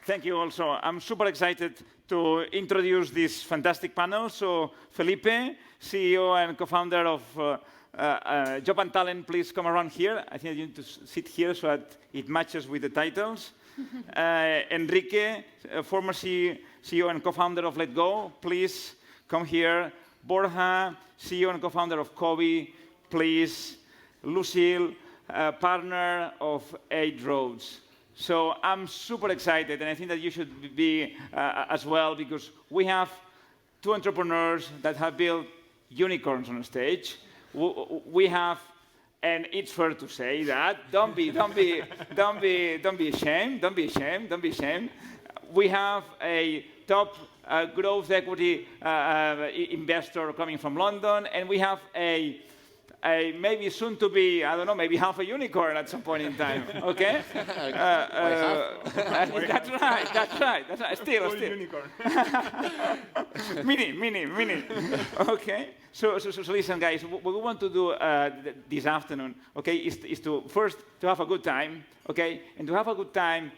Thank you also. I'm super excited to introduce this fantastic panel. So Felipe, CEO and co-founder of Job and Talent, please come around here. I think you need to sit here so that it matches with the titles. Enrique, former CEO and co-founder of Letgo, please come here. Borja, CEO and co-founder of Cobee, please. Lucille, partner of 8 Roads. So I'm super excited, and I think that you should be as well, because we have 2 entrepreneurs that have built unicorns on stage. We have, and it's fair to say that. Don't be ashamed. We have a top growth equity investor coming from London, and we have a maybe soon to be, I don't know, maybe half a unicorn at some point in time. Okay? That's right. Still. Unicorn. Mini. Okay? So listen, guys, what we want to do this afternoon, okay, is to first to have a good time, okay? And to have a good time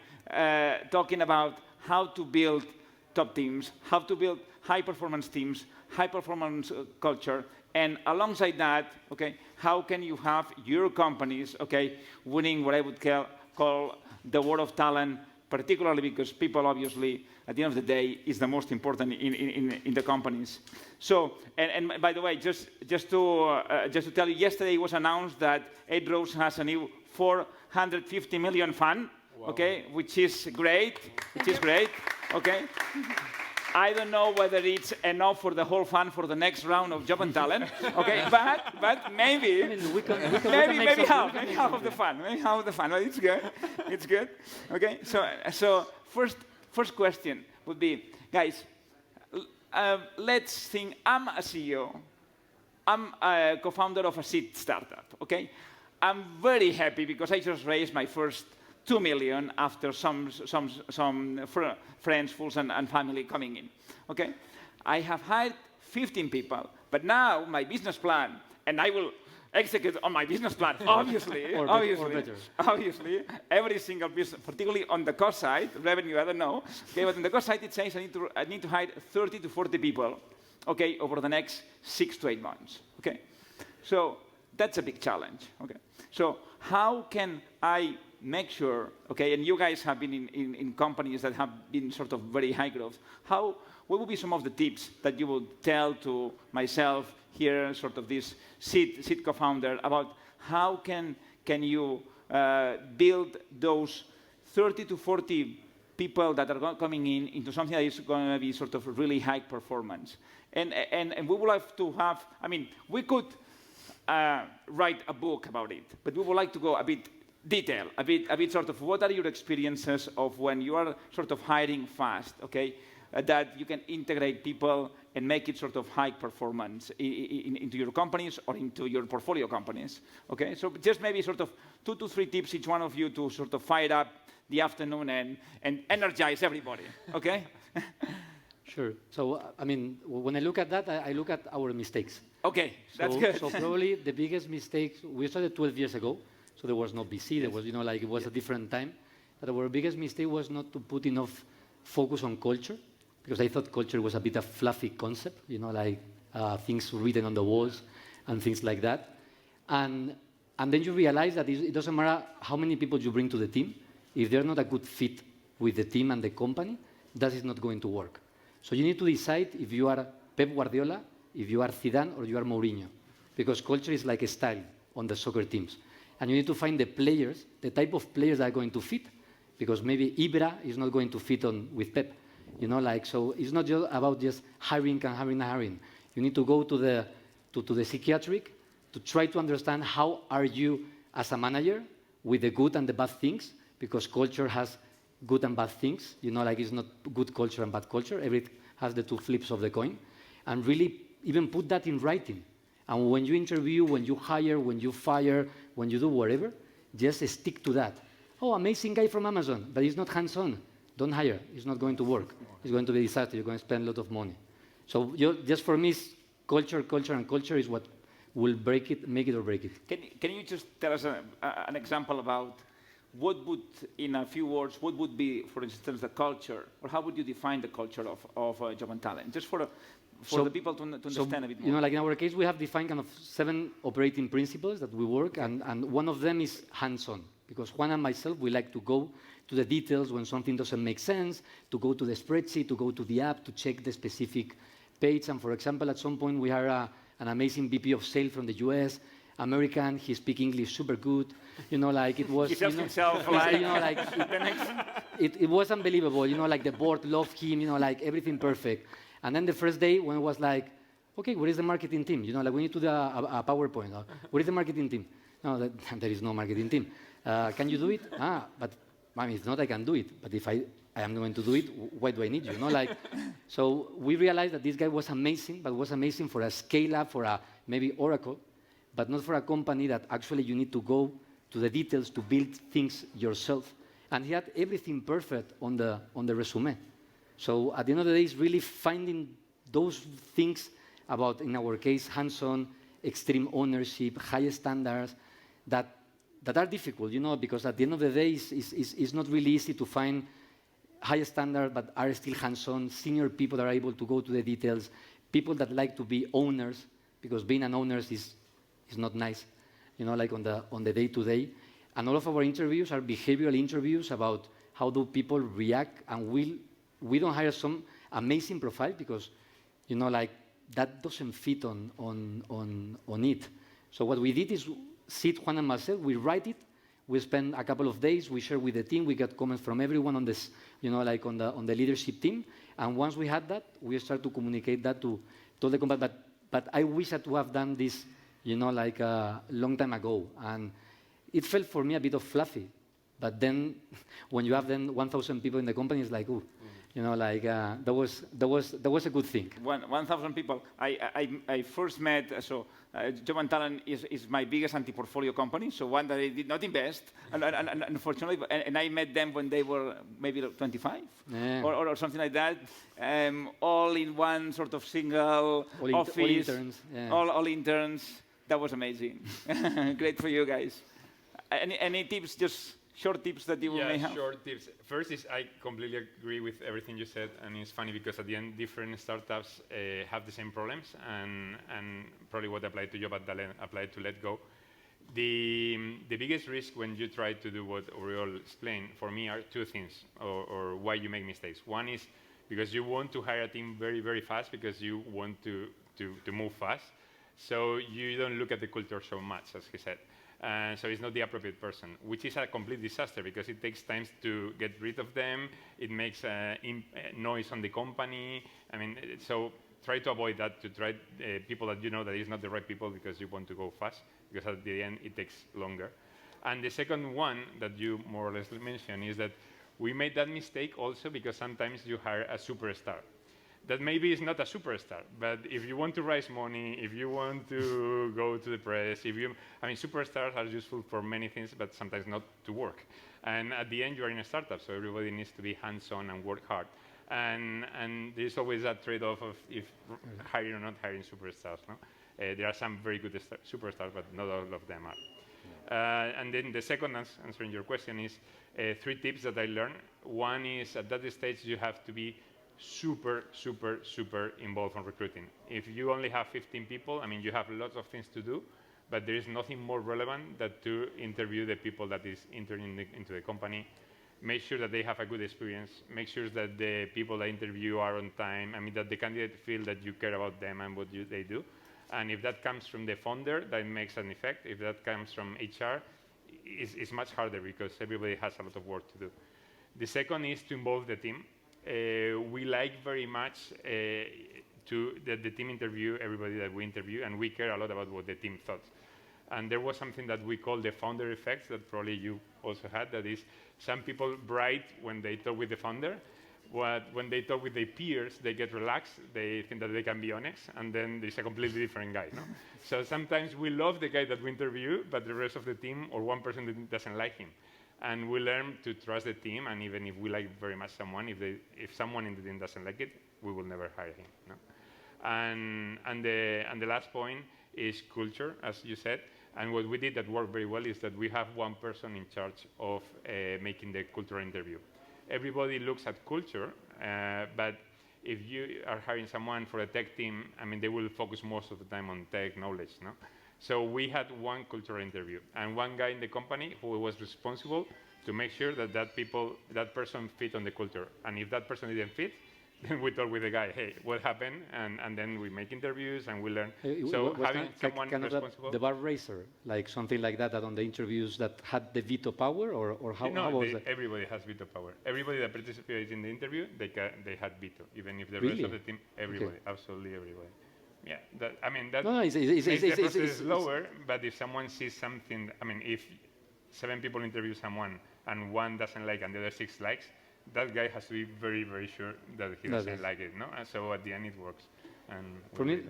talking about how to build top teams, how to build high-performance teams, high-performance culture, and alongside that, okay, how can you have your companies, okay, winning what I would call the war of talent, particularly because people, obviously, at the end of the day, is the most important in the companies. So, and by the way, just to tell you, yesterday it was announced that 8 Roads has a new 450 million fund, wow. Okay, which is great, okay. I don't know whether it's enough for the whole fund for the next round of Job and Talent, okay? But maybe, maybe half of the fund, but it's good, okay? So first question would be, guys, let's think, I'm a CEO, I'm a co-founder of a seed startup, okay? I'm very happy because I just raised my first 2 million after some friends, fools, and family coming in. Okay, I have hired 15 people, but now my business plan, and I will execute on my business plan, obviously, obviously, every single business, particularly on the cost side, revenue, I don't know. Okay, but on the cost side, it says I need to hire 30 to 40 people, okay, over the next 6 to 8 months. Okay, so that's a big challenge. Okay, so how can I make sure, okay, and you guys have been in companies that have been sort of very high growth. What would be some of the tips that you would tell to myself here, sort of this seed co-founder, about how can you build those 30 to 40 people that are coming into something that is going to be sort of really high performance? And we would like to have, I mean, we could write a book about it, but we would like to go a bit detail, a bit sort of what are your experiences of when you are sort of hiring fast, okay, that you can integrate people and make it sort of high performance into your companies or into your portfolio companies, okay? So just maybe sort of 2 to 3 tips each one of you to sort of fire up the afternoon and energize everybody, okay? Sure. So, I mean, when I look at that, I look at our mistakes. Okay, that's good. So probably the biggest mistake, we started 12 years ago, so there was no VC, there was, like it was a different time. But our biggest mistake was not to put enough focus on culture, because I thought culture was a bit of fluffy concept, like things written on the walls and things like that. And then you realize that it doesn't matter how many people you bring to the team. If they're not a good fit with the team and the company, that is not going to work. So you need to decide if you are Pep Guardiola, if you are Zidane, or you are Mourinho, because culture is like a style on the soccer teams. And you need to find the players, the type of players that are going to fit, because maybe Ibra is not going to fit with Pep. So it's not just about just hiring. You need to go to the psychiatric to try to understand how are you as a manager with the good and the bad things, because culture has good and bad things. It's not good culture and bad culture. Everything has the 2 flips of the coin. And really even put that in writing. And when you interview, when you hire, when you fire, when you do whatever, just stick to that. Oh, amazing guy from Amazon, but he's not hands-on. Don't hire. It's not going to work. It's going to be a disaster. You're going to spend a lot of money. So just for me, culture is what will make it or break it. Can you just tell us an example about what would, in a few words, what would be, for instance, the culture, or how would you define the culture of Job and Talent, just for So- the people to understand a bit more? You know, like in our case, we have defined kind of 7 operating principles that we work, and one of them is hands-on. Because Juan and myself, we like to go to the details when something doesn't make sense, to go to the spreadsheet, to go to the app, to check the specific page. And for example, at some point, we had an amazing VP of sales from the US, American, he speaks English super good. You know, like it was... He tells you know, himself, like, you know, like it was unbelievable. You know, like the board loved him, you know, like everything perfect. And then the first day when it was like, okay, where is the marketing team? You know, like we need to do a PowerPoint. Where is the marketing team? No, there is no marketing team. Can you do it? But I mean, it's not I can do it, but if I am going to do it, why do I need you? You know, like, so we realized that this guy was amazing, but was amazing for a scale-up, for a maybe Oracle, but not for a company that actually you need to go to the details to build things yourself. And he had everything perfect on the resume. So at the end of the day, it's really finding those things about, in our case, hands-on, extreme ownership, high standards, that are difficult, you know, because at the end of the day, it's not really easy to find high standard but are still hands-on, senior people that are able to go to the details, people that like to be owners, because being an owner is not nice, you know, like on the day-to-day. And all of our interviews are behavioral interviews about how do people react, and we don't hire some amazing profile because, you know, like that doesn't fit on it. So what we did is sit Juan and myself, we write it, we spend a couple of days, we share with the team, we got comments from everyone on this, you know, like on the leadership team. And once we had that, we start to communicate that to the company. But I wish I to have done this, you know, like a long time ago. And it felt for me a bit of fluffy. But then when you have then 1,000 people in the company, it's like, ooh, you know, like that was a good thing. 1,000 people. I first met, Job and Talent is my biggest anti-portfolio company, so one that I did not invest, and unfortunately, and I met them when they were maybe 25 or something like that, all in one sort of single office. All interns. Yeah. All interns. That was amazing. Great for you guys. Any tips, just short tips that you may have? Yeah, short tips. First is I completely agree with everything you said, and it's funny because at the end, different startups have the same problems, and probably what applied to Job and Talent applied to Let Go. The biggest risk when you try to do what Oriol explained for me are 2 things, or why you make mistakes. One is because you want to hire a team very, very fast because you want to move fast, so you don't look at the culture so much, as he said. So it's not the appropriate person, which is a complete disaster because it takes time to get rid of them. It makes noise on the company. I mean, so try to avoid that, to try people that you know that is not the right people because you want to go fast, because at the end it takes longer. And the second one that you more or less mentioned is that we made that mistake also because sometimes you hire a superstar. That maybe is not a superstar, but if you want to raise money, if you want to go to the press, superstars are useful for many things, but sometimes not to work. And at the end, you are in a startup, so everybody needs to be hands-on and work hard. And there's always that trade-off of if hiring or not hiring superstars. No? There are some very good superstars, but not all of them are. And then the second, answering your question, is 3 tips that I learned. One is at that stage, you have to be super involved in recruiting. If you only have 15 people, I mean, you have lots of things to do, but there is nothing more relevant than to interview the people that is entering into the company. Make sure that they have a good experience. Make sure that the people that interview are on time. I mean, that the candidate feel that you care about them and what they do. And if that comes from the founder, that makes an effect. If that comes from HR, it's much harder because everybody has a lot of work to do. The second is to involve the team. We like very much that the team interview everybody that we interview, and we care a lot about what the team thought. And there was something that we call the founder effect that probably you also had, that is some people bright when they talk with the founder, when they talk with their peers, they get relaxed, they think that they can be honest, and then there's a completely different guy. No? So sometimes we love the guy that we interview, but the rest of the team or one person doesn't like him. And we learn to trust the team, and even if we like very much someone, if someone in the team doesn't like it, we will never hire him. No? And the last point is culture, as you said. And what we did that worked very well is that we have one person in charge of making the cultural interview. Everybody looks at culture, but if you are hiring someone for a tech team, I mean, they will focus most of the time on tech knowledge, no? So we had one cultural interview, and one guy in the company who was responsible to make sure that that person fit on the culture. And if that person didn't fit, then we talk with the guy, hey, what happened? And then we make interviews and we learn. So having someone responsible. The bar raiser, like something like that on the interviews that had the veto power, or how was that? Everybody has veto power. Everybody that participated in the interview, they had veto, even if the Really? rest of the team, everybody, absolutely everybody. Yeah, that No, makes the process lower, but if someone sees something, I mean, if 7 people interview someone and one doesn't like and the other 6 likes, that guy has to be very, very sure that he doesn't like it, no? And so at the end it works. And for me,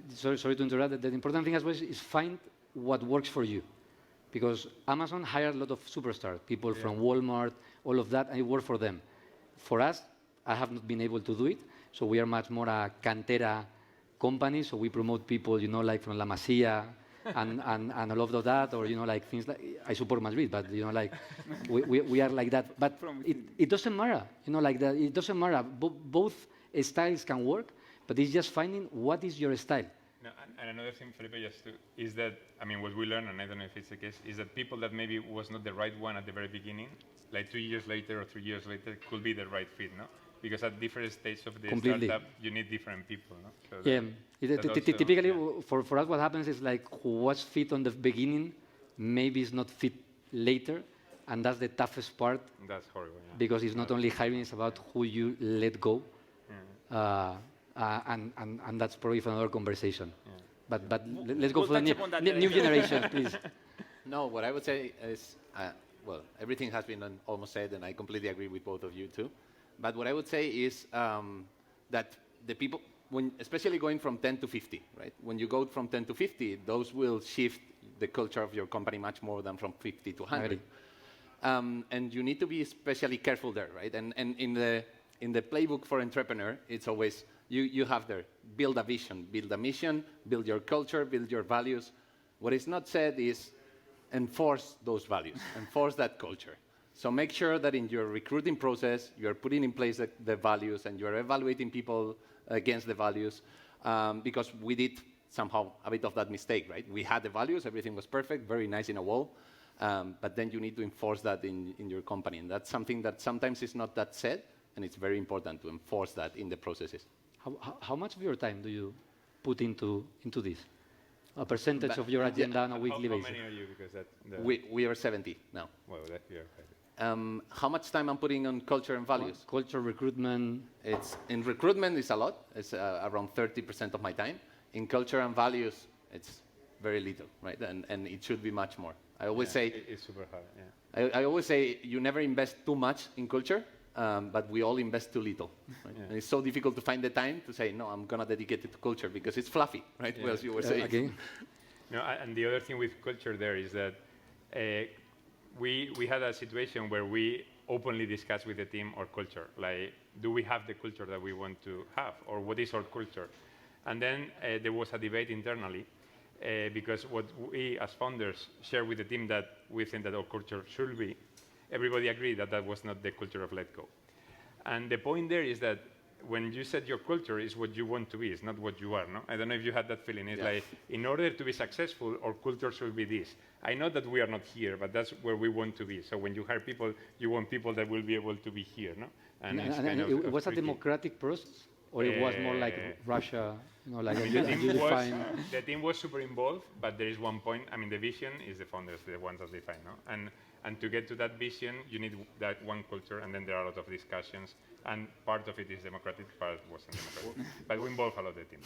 sorry to interrupt, the important thing as well is find what works for you. Because Amazon hired a lot of superstars, people from Walmart, all of that, and it worked for them. For us, I have not been able to do it, so we are much more a cantera company, so we promote people, like from La Masia and all of that, or, like things like, I support Madrid, but, like, we are like that. But it doesn't matter, like that, it doesn't matter. Both styles can work, but it's just finding what is your style. No, and another thing, Felipe, is that, I mean, what we learned, and I don't know if it's the case, is that people that maybe was not the right one at the very beginning, like 2 years later or 3 years later, could be the right fit, no? Because at different stages of the startup, you need different people, no? So typically, for us, what happens is like who was fit on the beginning, maybe is not fit later, and that's the toughest part. That's horrible, yeah. Because it's not only hiring, it's about who you let go. And that's probably for another conversation. Yeah. But let's go for the new generation, please. No, what I would say is, well, everything has been almost said, and I completely agree with both of you too. But what I would say is that the people, especially going from 10 to 50, right? When you go from 10 to 50, those will shift the culture of your company much more than from 50 to 100. And you need to be especially careful there, right? And in the playbook for entrepreneur, it's always, you have there, build a vision, build a mission, build your culture, build your values. What is not said is enforce those values, enforce that culture. So make sure that in your recruiting process, you're putting in place the values and you're evaluating people against the values, because we did somehow a bit of that mistake, right? We had the values, everything was perfect, very nice in a wall, but then you need to enforce that in your company. And that's something that sometimes is not that said, and it's very important to enforce that in the processes. How much of your time do you put into this? A percentage of your agenda on a weekly basis? How many are you? Because we are 70 now. Well, you're how much time I'm putting on culture and values? Culture, recruitment. In recruitment, it's a lot. It's around 30% of my time. In culture and values, it's very little, right? And it should be much more. I always say it's super hard. Yeah. I always say you never invest too much in culture, but we all invest too little. Right? Yeah. And it's so difficult to find the time to say, no, I'm gonna dedicate it to culture because it's fluffy, right? Yeah. Well, as you were saying. Okay. No, and the other thing with culture there is that we had a situation where we openly discussed with the team our culture. Like, do we have the culture that we want to have, or what is our culture? And then there was a debate internally because what we as founders share with the team that we think that our culture should be, everybody agreed that that was not the culture of Letgo. And the point there is that when you said your culture is what you want to be, it's not what you are, no? I don't know if you had that feeling. It's like, in order to be successful, our culture should be this. I know that we are not here, but that's where we want to be. So when you hire people, you want people that will be able to be here, no? And it was a democratic process? Or it was more like Russia, like the team was super involved, but there is one point, I mean, the vision is the founders, the ones that define, no? And to get to that vision, you need that one culture, and then there are a lot of discussions, and part of it is democratic, part wasn't democratic. But we involve a lot of the team.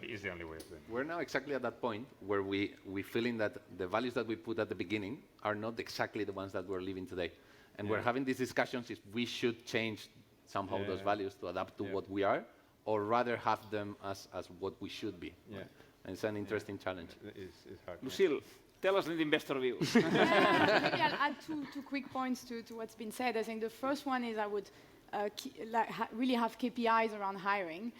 It's the only way of doing it. We're now exactly at that point where we feeling that the values that we put at the beginning are not exactly the ones that we're living today. And we're having these discussions if we should change somehow those values to adapt to what we are, or rather have them as what we should be. Yeah. And it's an interesting challenge. It's hard. Lucille, tell us the investor view. Maybe I'll add two quick points to what's been said. I think the first one is I would really have KPIs around hiring.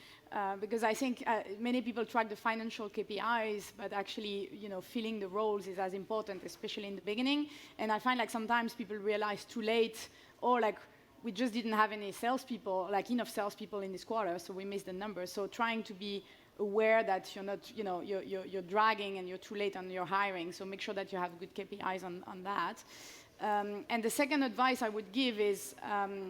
Because I think many people track the financial KPIs, but actually, filling the roles is as important, especially in the beginning. And I find like sometimes people realize too late, or like we just didn't have any salespeople, like enough salespeople in this quarter, so we missed the numbers. So trying to be aware that you're not, you're dragging and you're too late on your hiring. So make sure that you have good KPIs on that. And the second advice I would give is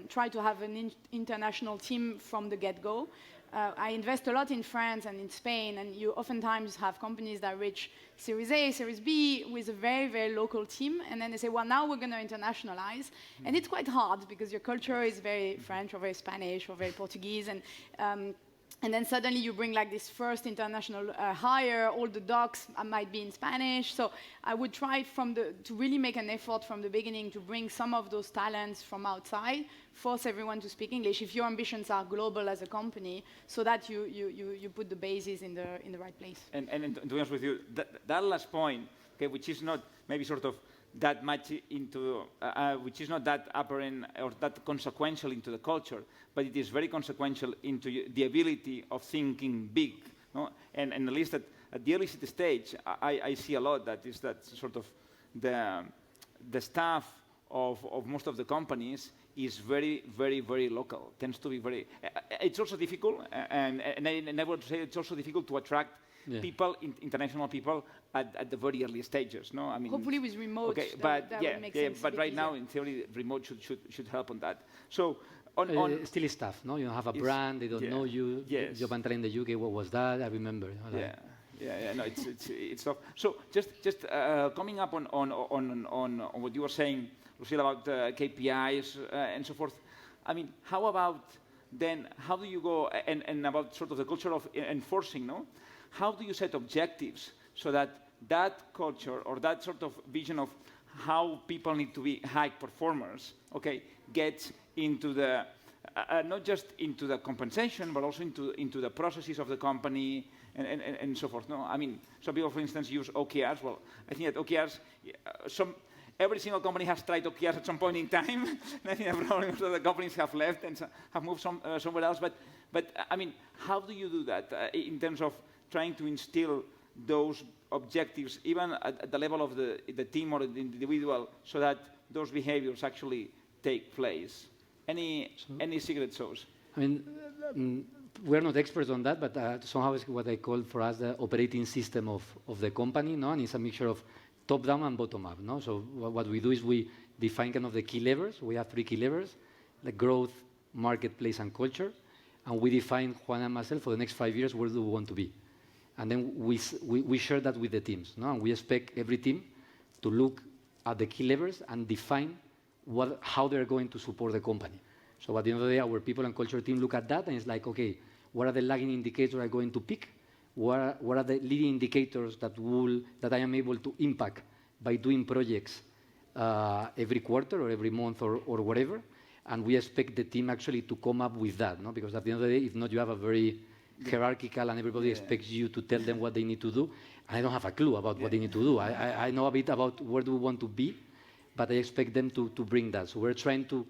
try to have an international team from the get-go. I invest a lot in France and in Spain, and you oftentimes have companies that reach Series A, Series B with a very, very local team, and then they say, well, now we're going to internationalize. And it's quite hard because your culture is very French or very Spanish or very Portuguese, and then suddenly you bring like this first international hire, all the docs might be in Spanish. So I would try to really make an effort from the beginning to bring some of those talents from outside, force everyone to speak English if your ambitions are global as a company, so that you put the bases in the right place. And to be honest with you, that last point, okay, which is not maybe sort of that much into, which is not that apparent or that consequential into the culture, but it is very consequential into the ability of thinking big. No? And at least at the early stage, I see a lot that is that sort of the staff of most of the companies is very, very, very local, tends to be very... It's also difficult, and I would say it's also difficult to attract people, international people, at the very early stages. No, I mean, hopefully with remote. Okay, that would make sense but right easier. now, in theory, remote should help on that. So, still is tough, no? You don't have a brand, they don't know you. Yes. Jobantara in the UK, what was that? I remember. No, it's tough. So, just coming up on what you were saying, Lucille, about KPIs and so forth. I mean, how about then? How do you go and about sort of the culture of enforcing? No, how do you set objectives so that culture or that sort of vision of how people need to be high performers, okay, gets into the not just into the compensation, but also into the processes of the company and so forth. No, I mean, some people, for instance, use OKRs. Well, I think that OKRs, every single company has tried OKRs at some point in time. I think the problem is that the companies have left and have moved somewhere else. But I mean, how do you do that in terms of trying to instill those objectives, even at the level of the team or the individual, so that those behaviors actually take place? Any secret sauce? I mean, we're not experts on that, but somehow it's what I call for us the operating system of the company, no? And it's a mixture of top-down and bottom-up, no? So what we do is we define kind of the key levers. We have 3 key levers, the growth, marketplace, and culture. And we define, Juan and myself, for the next 5 years, where do we want to be? And then we share that with the teams, no? And we expect every team to look at the key levers and define how they're going to support the company. So at the end of the day, our people and culture team look at that, and it's like, okay, what are the lagging indicators I'm going to pick? What are the leading indicators that I am able to impact by doing projects every quarter or every month or whatever? And we expect the team actually to come up with that, no? Because at the end of the day, if not, you have a very hierarchical and everybody expects you to tell them what they need to do. And I don't have a clue about what they need to do. I know a bit about where do we want to be, but I expect them to bring that. So we're trying to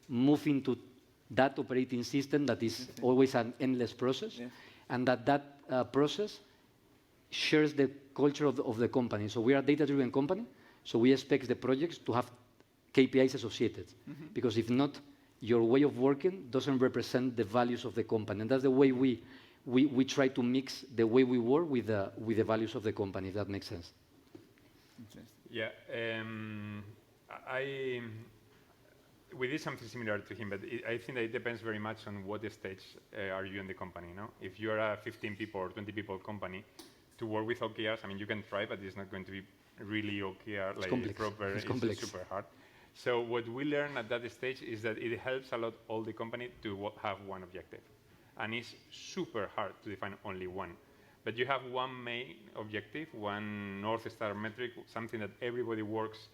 move into that operating system that is always an endless process, and that process shares the culture of the company. So we are a data-driven company, so we expect the projects to have KPIs associated, because if not, your way of working doesn't represent the values of the company. And that's the way we try to mix the way we work with the values of the company, if that makes sense. Yeah, we did something similar to him, but I think that it depends very much on what stage are you in the company. No? If you're a 15 people or 20 people company, to work with OKRs, I mean, you can try, but it's not going to be really OKR, like complex. proper. It's complex. Super hard. So what we learn at that stage is that it helps a lot all the company to have one objective. And it's super hard to define only one. But you have one main objective, one North Star metric, something that everybody works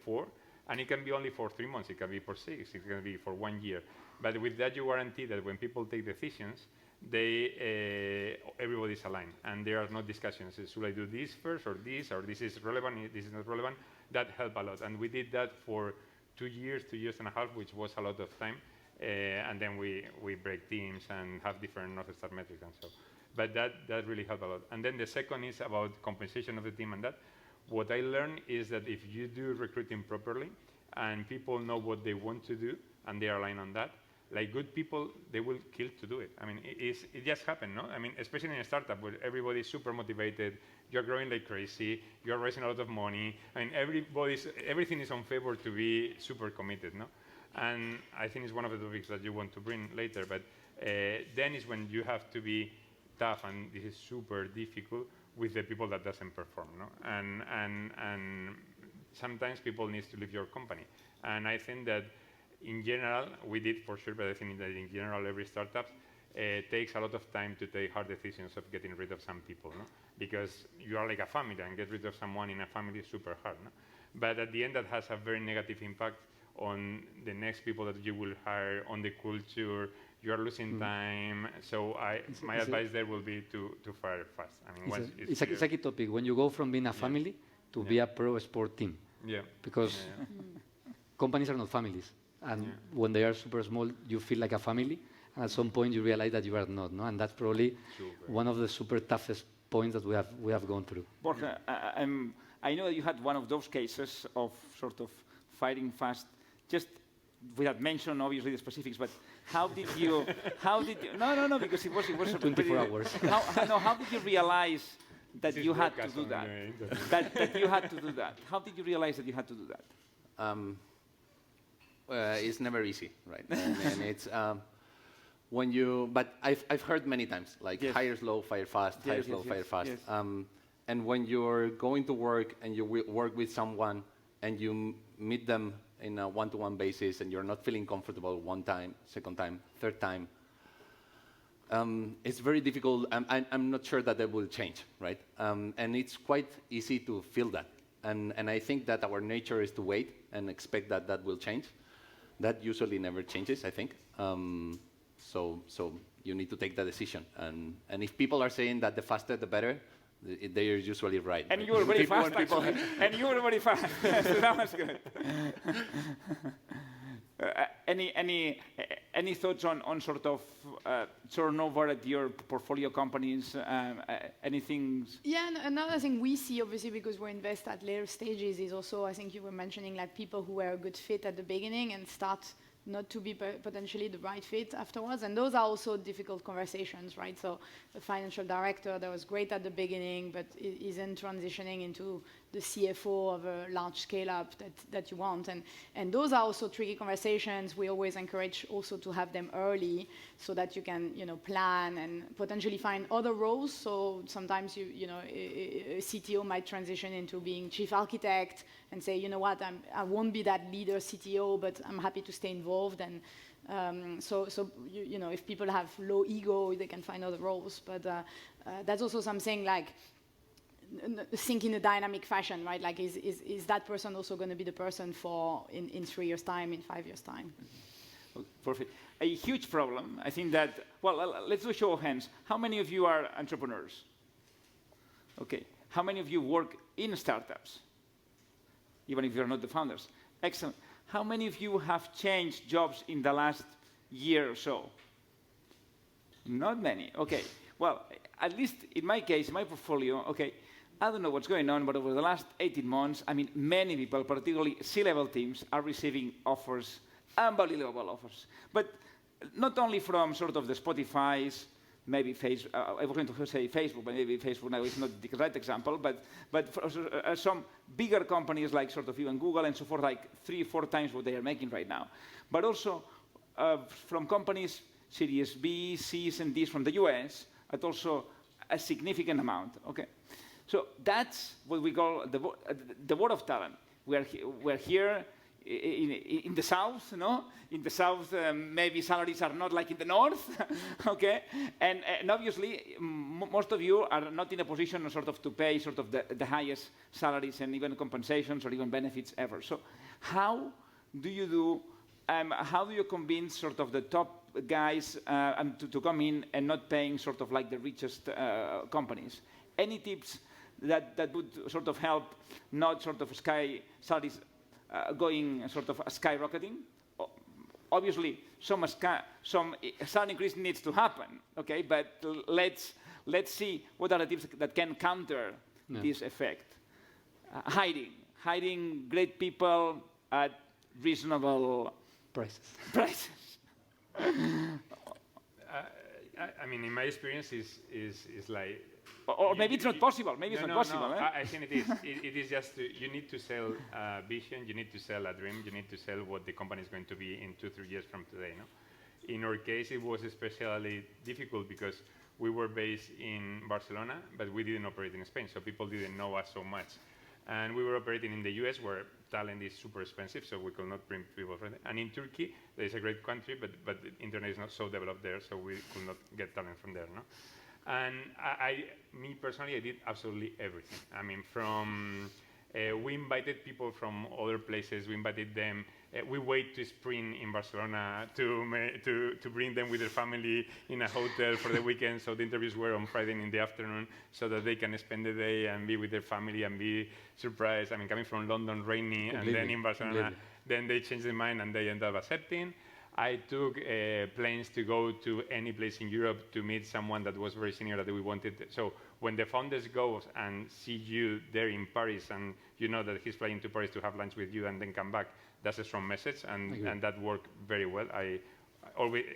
for. And it can be only for 3 months, it can be for 6, it can be for 1 year. But with that, you guarantee that when people take decisions, everybody's aligned, and there are no discussions. Should I do this first, or this is relevant, this is not relevant? That helped a lot, and we did that for 2 years and a half, which was a lot of time, and then we break teams and have different North Star metrics and so. But that really helped a lot. And then the second is about compensation of the team and that. What I learned is that if you do recruiting properly and people know what they want to do and they are aligned on that, like good people, they will kill to do it. I mean, it just happened, no? I mean, especially in a startup where everybody is super motivated, you're growing like crazy, you're raising a lot of money. I mean, everything is on favor to be super committed, no? And I think it's one of the topics that you want to bring later, but then is when you have to be tough, and this is super difficult with the people that doesn't perform, no? And sometimes people need to leave your company. And I think that in general, we did for sure, but I think that in general, every startup takes a lot of time to take hard decisions of getting rid of some people, no? Because you are like a family, and get rid of someone in a family is super hard, no? But at the end, that has a very negative impact on the next people that you will hire, on the culture. You are losing time. So my advice there will be to fire fast. I mean, it's a key topic. When you go from being a family to be a pro sport team. Yeah. Because companies are not families. And when they are super small, you feel like a family. And at some point, you realize that you are not, no? And that's probably one of the super toughest points that we have gone through. Borja, I know that you had one of those cases of sort of fighting fast, just without mentioning obviously the specifics, but how did you, no, because it was 24 hours. How did you realize that you had to do that? that you had to do that? How did you realize that you had to do that? It's never easy, right? And it's when you. But I've heard many times, like hire slow, fire fast, hire slow, fire fast. Yes. And when you're going to work and you work with someone and you meet them in a one-to-one basis and you're not feeling comfortable one time, second time, third time, it's very difficult. I'm not sure that will change, right? And it's quite easy to feel that. And I think that our nature is to wait and expect that will change. That usually never changes, I think. So you need to take that decision. And if people are saying that the faster the better, they are usually right. And right? you were very fast, actually. And you were very fast. So that was good. Any thoughts on sort of turnover at your portfolio companies? Anything? Yeah, another thing we see, obviously, because we invest at later stages, is also, I think you were mentioning, like people who were a good fit at the beginning and start not to be potentially the right fit afterwards. And those are also difficult conversations, right? So the financial director that was great at the beginning, but isn't transitioning into the CFO of a large scale-up that you want. And those are also tricky conversations. We always encourage also to have them early so that you can, plan and potentially find other roles. So sometimes, a CTO might transition into being chief architect and say, you know what, I won't be that leader CTO, but I'm happy to stay involved. And so if people have low ego, they can find other roles. But that's also something like, think in a dynamic fashion, right? Like, is that person also going to be the person for in 3 years' time, in 5 years' time? Perfect. A huge problem. I think that, well, let's do a show of hands. How many of you are entrepreneurs? Okay. How many of you work in startups? Even if you're not the founders. Excellent. How many of you have changed jobs in the last year or so? Not many. Okay. Well, at least in my case, my portfolio, okay, I don't know what's going on, but over the last 18 months, I mean, many people, particularly C-level teams, are receiving offers, unbelievable offers. But not only from sort of the Spotify's, maybe Facebook, I was going to say Facebook, but maybe Facebook now is not the right example, but for, some bigger companies like sort of even Google and so forth, like 3 or 4 times what they are making right now. But also from companies, Series B, C's, and D's from the US, at also a significant amount, okay? So that's what we call the war of talent. We're here in the south, no? In the south, maybe salaries are not like in the north, okay? And obviously, most of you are not in a position sort of to pay sort of the highest salaries and even compensations or even benefits ever. So how do you convince sort of the top guys to come in and not paying sort of like the richest companies? Any tips that would sort of help not sort of salaries going sort of skyrocketing? obviously some salary increase needs to happen, okay? But let's see what are the tips that can counter this effect. Hiring great people at reasonable Prices. I mean, in my experience, is like. Or maybe it's not possible. Maybe it's No, not no, possible. no. Eh? I think it is. It is just you need to sell a vision. You need to sell a dream. You need to sell what the company is going to be in 2-3 years from today. No? In our case, it was especially difficult because we were based in Barcelona, but we didn't operate in Spain, so people didn't know us so much. And we were operating in the US, where talent is super expensive, so we could not bring people from there. And in Turkey, there is a great country, but the internet is not so developed there, so we could not get talent from there. No? And me personally, I did absolutely everything. I mean, we invited people from other places. We invited them. We wait to spring in Barcelona to bring them with their family in a hotel for the weekend. So the interviews were on Friday in the afternoon, so that they can spend the day and be with their family and be surprised. I mean, coming from London, rainy, and then in Barcelona, then they changed their mind and they ended up accepting. I took planes to go to any place in Europe to meet someone that was very senior that we wanted. So when the founders go and see you there in Paris, and you know that he's flying to Paris to have lunch with you and then come back, that's a strong message, and that worked very well.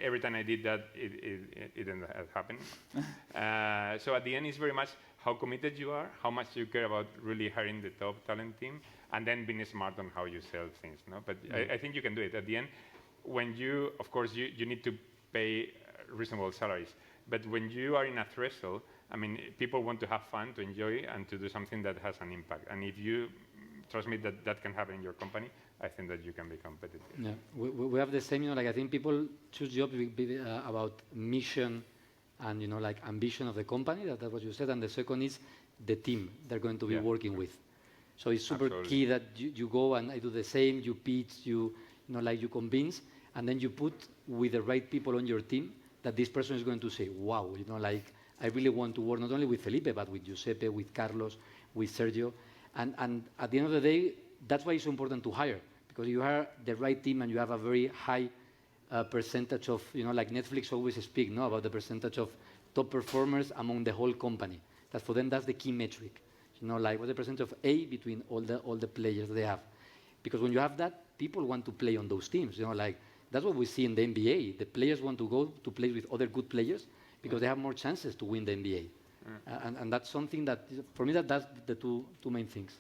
Every time I did that, it ended up happening. So at the end, it's very much how committed you are, how much you care about really hiring the top talent team, and then being smart on how you sell things. No? But I think you can do it. At the end, when you, of course, you need to pay reasonable salaries. But when you are in a threshold, I mean, people want to have fun, to enjoy, and to do something that has an impact. And if you trust me that can happen in your company, I think that you can be competitive. Yeah, we have the same, like I think people choose jobs about mission and, like ambition of the company, that's what you said. And the second is the team they're going to be working with. So it's super key that you go and I do the same, you pitch, you convince, and then you put with the right people on your team that this person is going to say, wow, I really want to work not only with Felipe, but with Giuseppe, with Carlos, with Sergio. And at the end of the day, that's why it's so important to hire, because you hire the right team and you have a very high percentage of, like Netflix always speak about the percentage of top performers among the whole company. That for them, that's the key metric. What's the percentage of A between all the players they have. Because when you have that, people want to play on those teams. That's what we see in the NBA. The players want to go to play with other good players because they have more chances to win the NBA. And that's something that, for me, that's the two main things.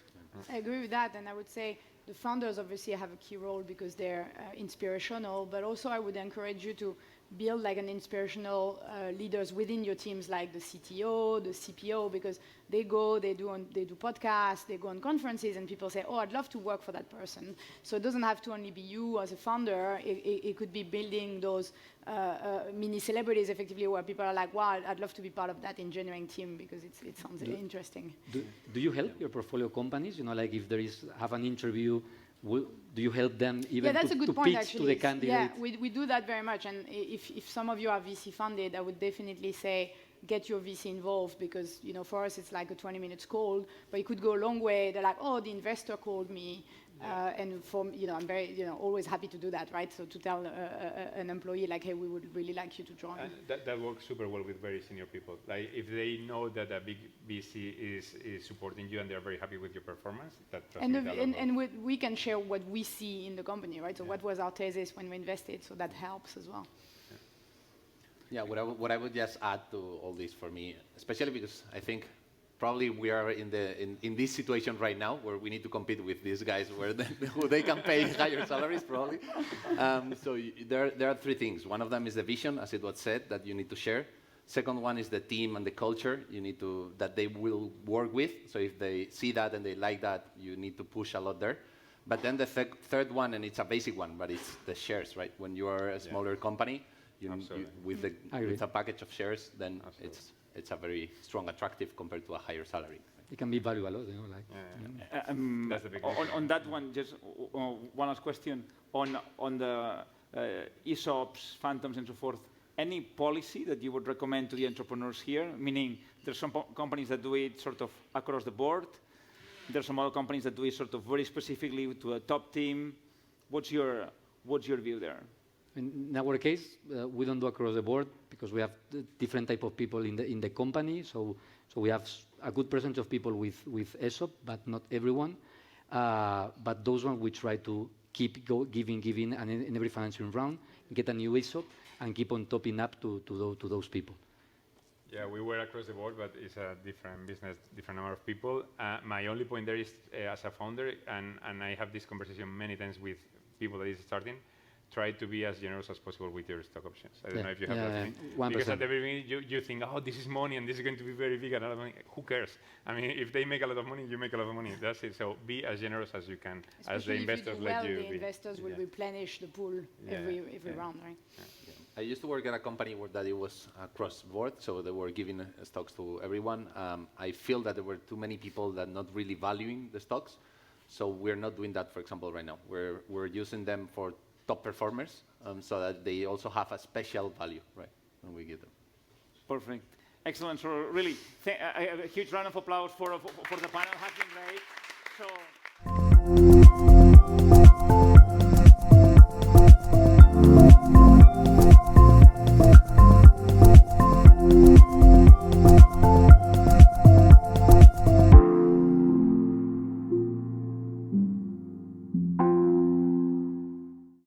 I agree with that, and I would say the founders obviously have a key role because they're inspirational, but also I would encourage you to build like an inspirational leaders within your teams, like the CTO, the CPO, because they do podcasts, they go on conferences, and people say, oh, I'd love to work for that person. So it doesn't have to only be you as a founder, it could be building those mini celebrities effectively where people are like, wow, I'd love to be part of that engineering team because it sounds interesting. Do you help your portfolio companies? Like if there have an interview, do you help them even that's a good to point, pitch actually. to the candidate? Yeah, we do that very much. And if some of you are VC funded, I would definitely say get your VC involved because, for us, it's like a 20-minute call, but it could go a long way. They're like, oh, the investor called me. And I'm very, always happy to do that, right? So to tell an employee, like, hey, we would really like you to join. That works super well with very senior people. Like, if they know that a big VC is supporting you and they're very happy with your performance, and we can share what we see in the company, right? So what was our thesis when we invested? So that helps as well. Yeah, what I would just add to all this for me, especially because I think probably we are in this situation right now where we need to compete with these guys who they can pay higher salaries probably. So there are three things. One of them is the vision, as it was said, that you need to share. Second one is the team and the culture that they will work with. So if they see that and they like that, you need to push a lot there. But then the third one, and it's a basic one, but it's the shares, right? When you are a smaller company, with a package of shares, then it's a very strong attractive compared to a higher salary. It can be valuable, That's the big on that one, just one last question on the ESOPs, phantoms, and so forth. Any policy that you would recommend to the entrepreneurs here? Meaning, there's some companies that do it sort of across the board. There's some other companies that do it sort of very specifically to a top team. What's your view there? In our case, we don't do across the board because we have different type of people in the company. So we have a good percentage of people with ESOP, but not everyone. But those ones we try to keep giving, and in every financing round, get a new ESOP and keep on topping up to those people. Yeah, we were across the board, but it's a different business, different number of people. My only point there is, as a founder, and I have this conversation many times with people that is starting, try to be as generous as possible with your stock options. I don't know if you have that thing. 1%. Because at the beginning you think, oh, this is money and this is going to be very big and a lot of money. Who cares? I mean, if they make a lot of money, you make a lot of money. That's it. So be as generous as you can, as the Especially investors if you do let well, you the be. investors will replenish the pool every round, right? I used to work at a company where that it was across board, so they were giving stocks to everyone. I feel that there were too many people that not really valuing the stocks, so we're not doing that, for example, right now. We're using them for top performers, so that they also have a special value, right, when we give them. Perfect. Excellent. So really, a huge round of applause for the panel. Has been great. So.